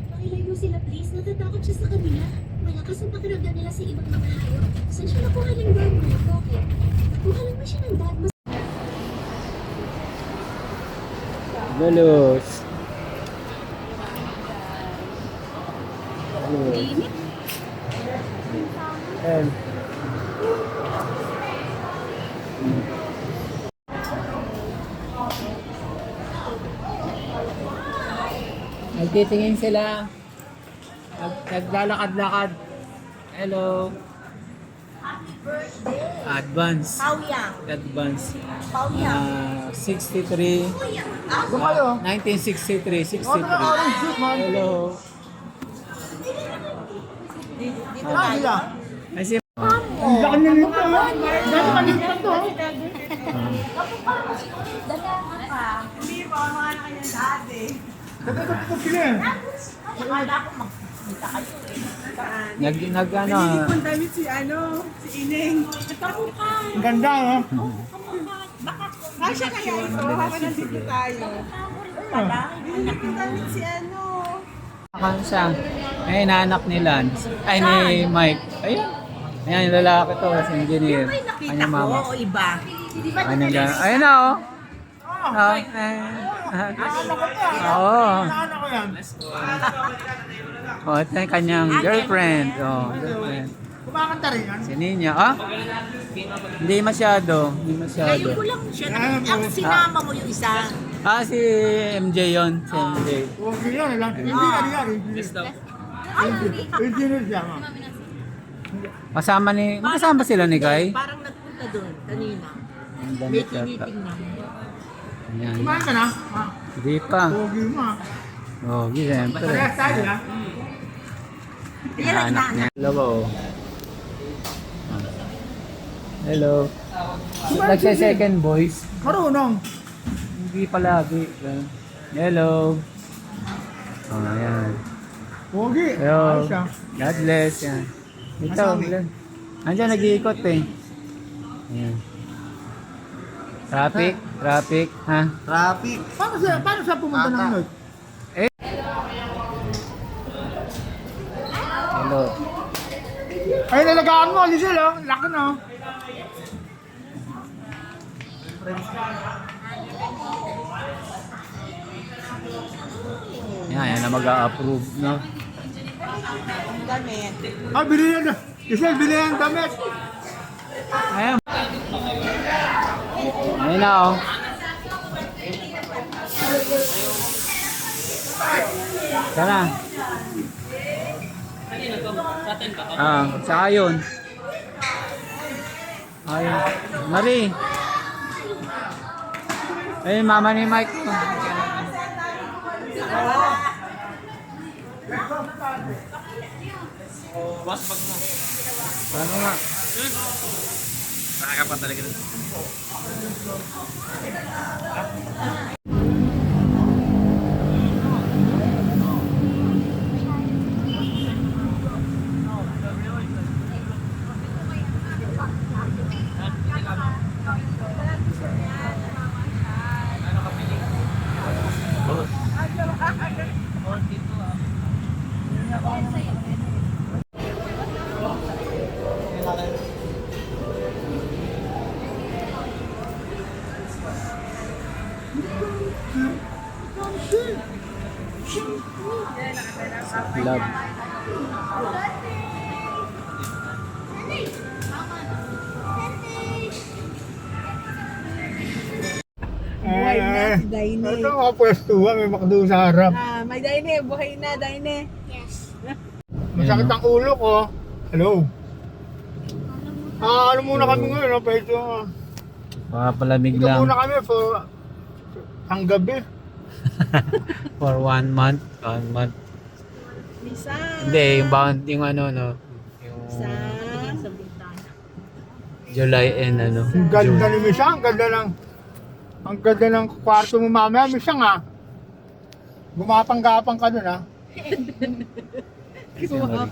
Pakilayo sila please, natatakot siya sa kanila. Malakas ang pakiramdam nila sa ibang mga hayop. Saan siya nakuha ng dad mo? Bakit? Nakuha lang ba siya ng dad mo? Galos. Ayan. Nagtitingin sila. Naglalakad-lakad. Hello. Advance. Advance. 63. 1963. 63. Hello. Kasi Ang laki na nito. Dahil maliit na to. Hindi pa, mga anak niya dati. Ito sila eh. Akala ko magkita kayo eh. Saan? nag ano. Pinili kong damit si si Ineng. Nagkamukha. Ang ganda oh. Kasya kaya ito, habang nandito tayo. Pinili kong damit si Kansa. Ay, naanak ni Lance. Ay, ni Mike. Ayun. Ayan, yung lalaki to. Si engineer. Kanyang mama. o iba? Kanyang lalaki. Ayun na, oh. Oo. Naanak ko yan. Oh, ito yung kanyang girlfriend. Oh, girlfriend. Kumakanta rin yan. Si Ninya. Ah? Hindi masyado. Hindi masyado. Ngayon ko lang siya. Ang sinama mo yung isa. Ah, si MJ yun. Si MJ. Okay yan. Hindi yan. Engineer siya. Kasama ni... Magkasama sila ni Guy? Parang nagpunta doon kanina. Ang May damit yata. tinitingnan. Ayan. Kumain ka na? Hindi pa. Okay mo ah. Oh, siyempre. Parehas tayo ha. Yan ang Anak niya. Hello. Hello. Nagse-second voice. Marunong. Hindi palagi. Hello. Oh, ayan. Pogi. Hello. Ayos siya. God bless. Yan. Ito. Masami. Andiyan nag-iikot eh. Ayan. Traffic. Traffic. Ha? Traffic. Paano siya pumunta ng North? Hello. Ay, nalagaan mo, Lizelle oh. Laki na oh. Yan na mag-a-approve, no? damit. Ah, bili yan. Lizelle, bili yan damit. Ayan. Ayun na, oh. Tara. Ah, saka yun. Ayun. Marie. Ayun, mama ni Mike. Paano nga? Nakakapan talaga na. Love. Buhay na si Daine. Ito mga pwestuhan, may makdo sa harap. May Daine, buhay na Daine. Masakit ang ulo ko. Hello. Ano muna kami ngayon, peso. Papalamig Ito lang. muna kami for ang gabi. For 1 month. 1 month. Lisa! Hindi, yung bound, yung ano, no? Yung Lisa! Sa bintana. July and ano. Ang ganda June. ni Misha, ang ganda ng kwarto mo mamaya, Misha nga. Gumapang-gapang ka dun, ha? Si Marie.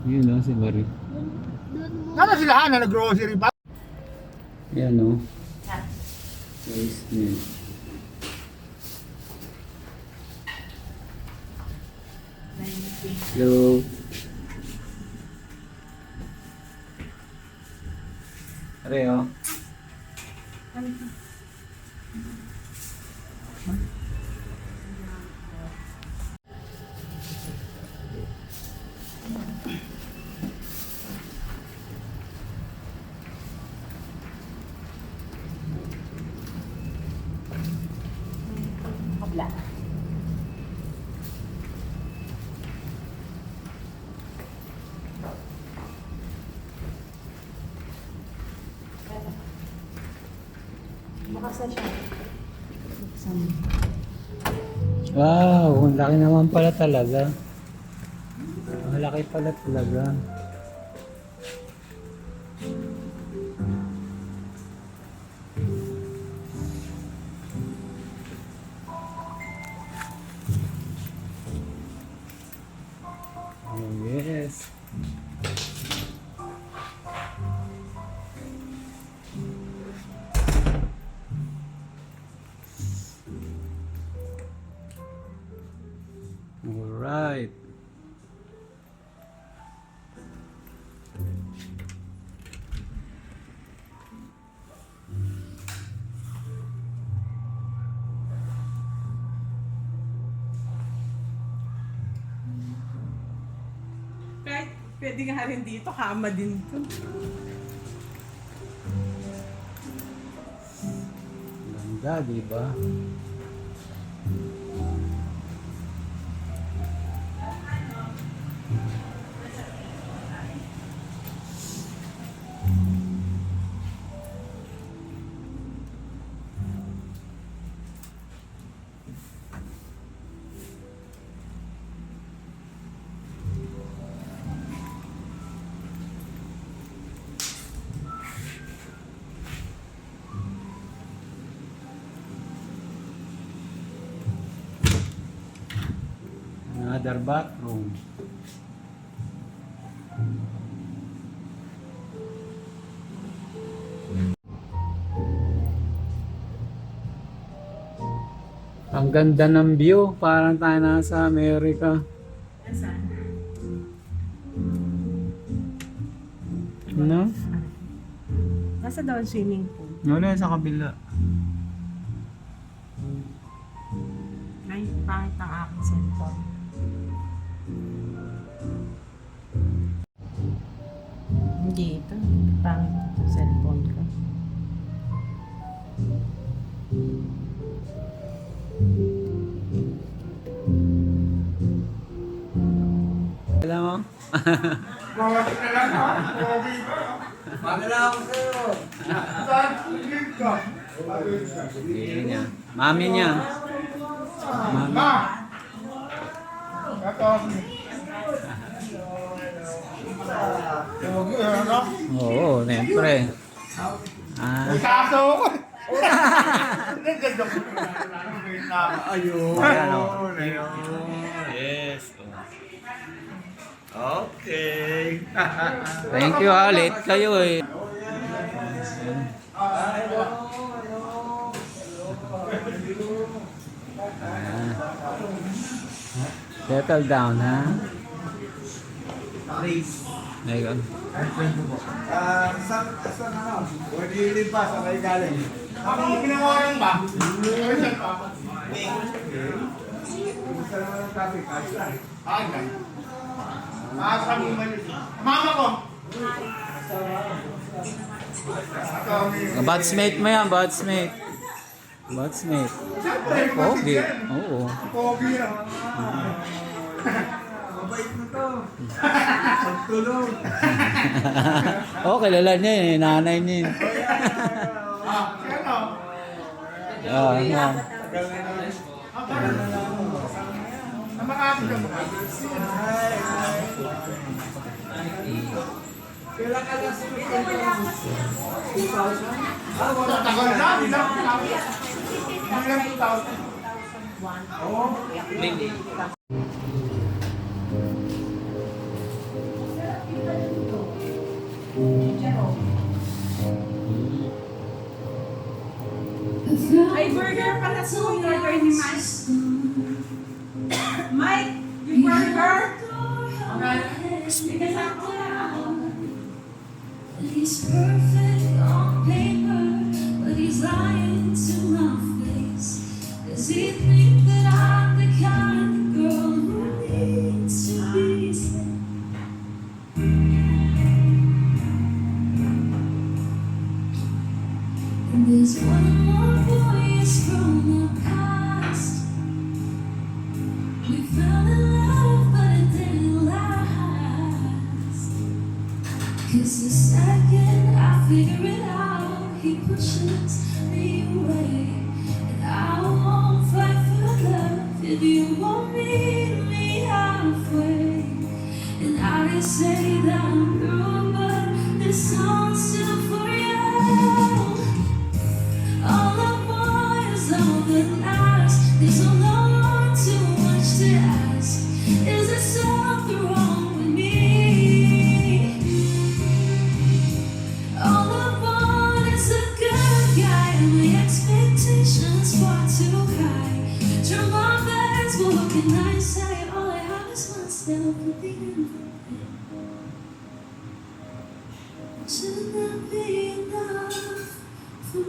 Yun, no? Si Marie. Nana sila, ha? Na nag-grocery ba? Yan, no? Nice, nice. Hello. Reo. Kabla. Makasa siya. Wow, ang laki naman pala talaga. Ang laki pala talaga. Oh, yes. All right. Kahit pwede nga rin dito, kama din to. Ganda, di ba? Another bathroom. Ang ganda ng view, parang tayo nasa Amerika. Nasaan? No? Nasa daw ang swimming pool. Wala sa kabila. May pangit ang aking cellphone. Hindi ito. Pangit ang cellphone ko. Alam mo? Mawasok na lang, ha? Pogi ba? Saan? Ligid ka. Hindi niya. Mami niya. Mami. Ma! Ito. Pogi, ano? Oo, siyempre. Ah, May kaso ko. Naganda ko. Ayun. ayan o. Yes. Okay. Thank you ha, late kayo eh. Ah. Settle down ha. Ayun. Saan ano? Pwede yun pa sa kayo galing. Ako mo ginawa yan ba? Saan pa? Saan naman ang traffic? Ayos lang. Ay, ganun. Sabi mo mali. Mama ko! Batsmate mo yan, batsmate. Batsmate. Siyempre, Pogi. yan. Oo. Pogi na. Mabait na to. Pagtulog. Oo, kilala niya eh, nanay niya. Oh, yeah. Si ano? Ano? Ang Makati ka Makati. Kailan ka lang sumikot? Tagal na, bilang 2,000. Ay, burger pala to. Burger ni Mike. Mike, yung burger. He's perfect on paper, but he's lying to my face. Does he think that I'm the kind of girl who needs to be saved? And there's one more voice from the past. We fell in love, but it didn't last. 'Cause the second I figure it out, he pushes me away. And I won't fight for love if you won't meet me halfway. And I say that I'm through, but this song's still for you. All I want is all that lasts. There's no longer too much to ask. Is there something wrong with me? All I want is a good guy, and my expectations far too high. Turn my bags, but what can I say? All I have is myself at the end of it. Should that be enough for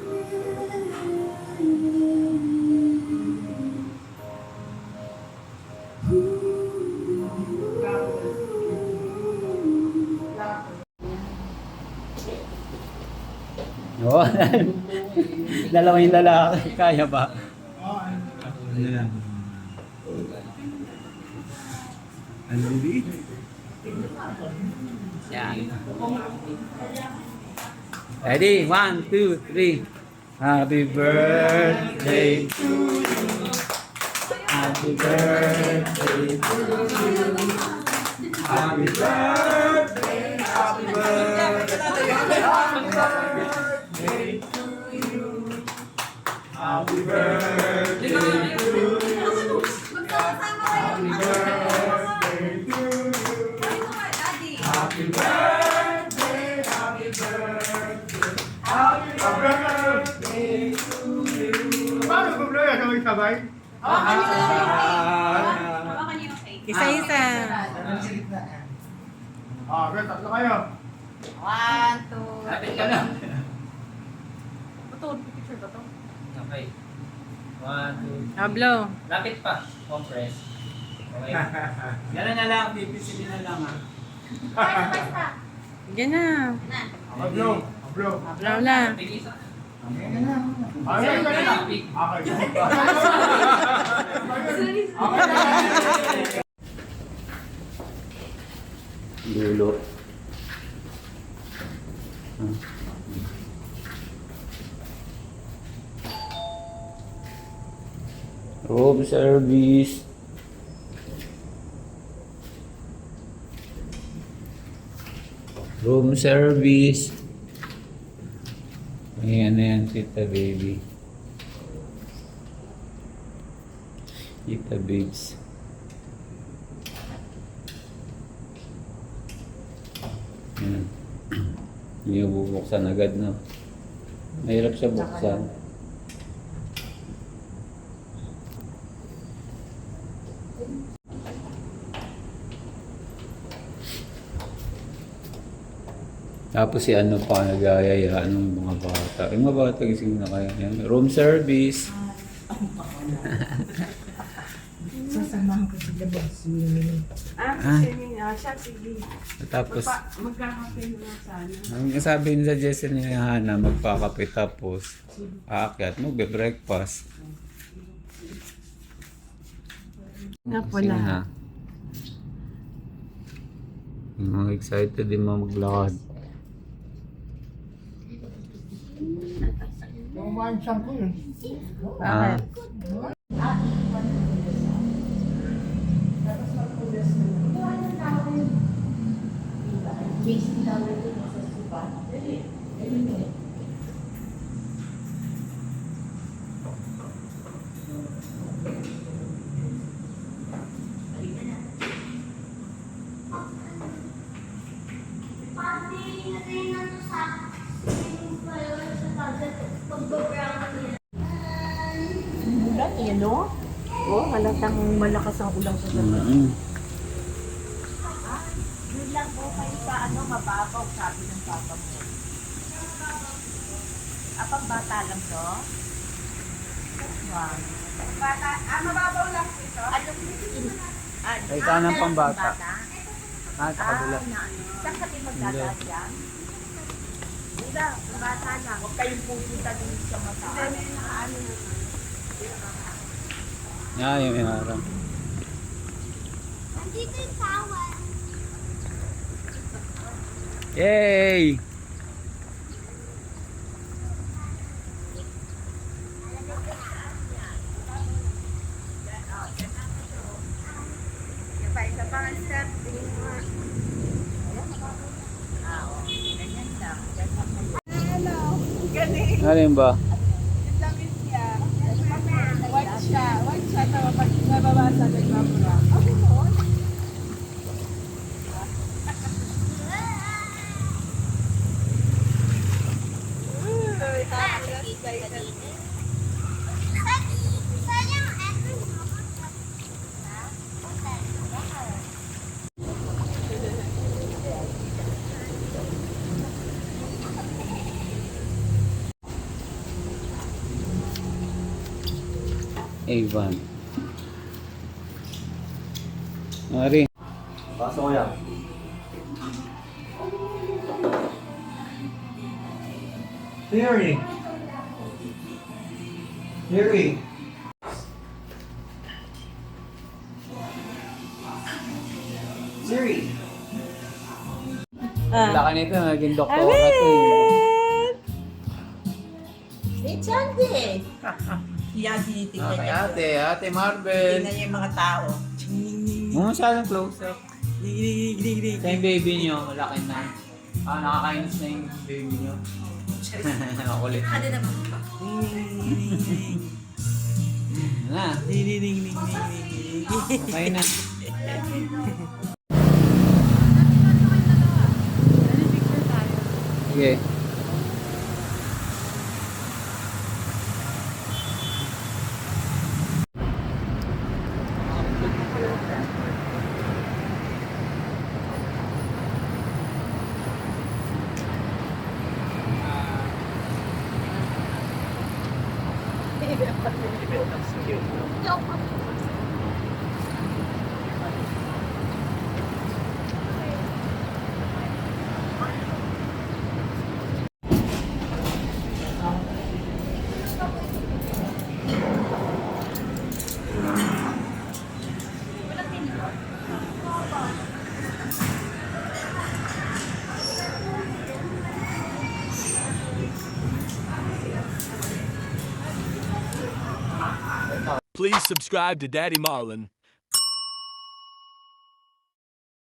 Oo. Dalawa yung lalaki. Kaya ba? Ano yan? Ano yun? Yan. Ready? 1, 2, 3. Happy birthday to you. Happy birthday to you. Happy birthday. Happy birthday. Happy birthday to you. Happy birthday to you. Happy birthday to you. Happy birthday. Happy birthday. Happy birthday to you. Paano gumlo yan? Sabay-sabay? Isa-isa. Okay, tatlo kayo. 1, 2. Lapit ka lang. Ito, picture ba ito? Okay. 1, 2. Hablo. Lapit pa. Compress. Okay. Gano'n na lang. Pipisilin na lang ha. Yan na. Ablo. Ablo. Hablo na. Ay, ay, ay. Okay. Dulo. Room service. Room service. Ayan na yan, Tita Baby. Tita Babes. Ayan. Hindi yung bubuksan agad, no? Mahirap siya buksan. Tapos si ano pa nag-ayaya, anong mga bata. Yung mga bata gising na kaya yan. Room service. Sasamahan ko sila mag-swimming. Siya, sige. Tapos, Magkakape na sana. ang sabi ni sa Jason ni Hana, magpakape tapos aakyat, magbe-breakfast. Nga Kasi pala. na. Yung mga excited din mga maglakad. Kumainsan ko yun. Ah. Ulan, yun o. Oh, halatang malakas ang ulan sa gabi. Mm. Yun lang po kayo sa ano, mababaw, sabi ng papa mo. Apang bata lang to? Wow. Bata, mababaw lang ito? Anong Ay, saan ang pambata? Ah, sa kabila. Saan ka din magdadaan yan? Hindi, bata lang. Huwag kayong pupunta din sa mata. Ano na? Yan, yung harang. Nandito yung towel. Yay! Isa pa ang step. Ganyan lang. Hello. Galing. Alin ba? Yung damit niya. White siya. White siya. Nababasa ng camera. Ako noon. Avon. Mari. Pasok ko yan. Siri. Siri. Siri. Wala ka nito, naging doktora to eh. It's Sunday. Yan, tinitingnan Okay, niya. ate Marvel. Tingnan niya yung mga tao. Masyadong close up. Sa yung baby nyo, malaki na. Ah, nakakainis na yung baby nyo. Makulit. Ano naman? Na. Okay na. Sige. Please subscribe to Daddy Marlin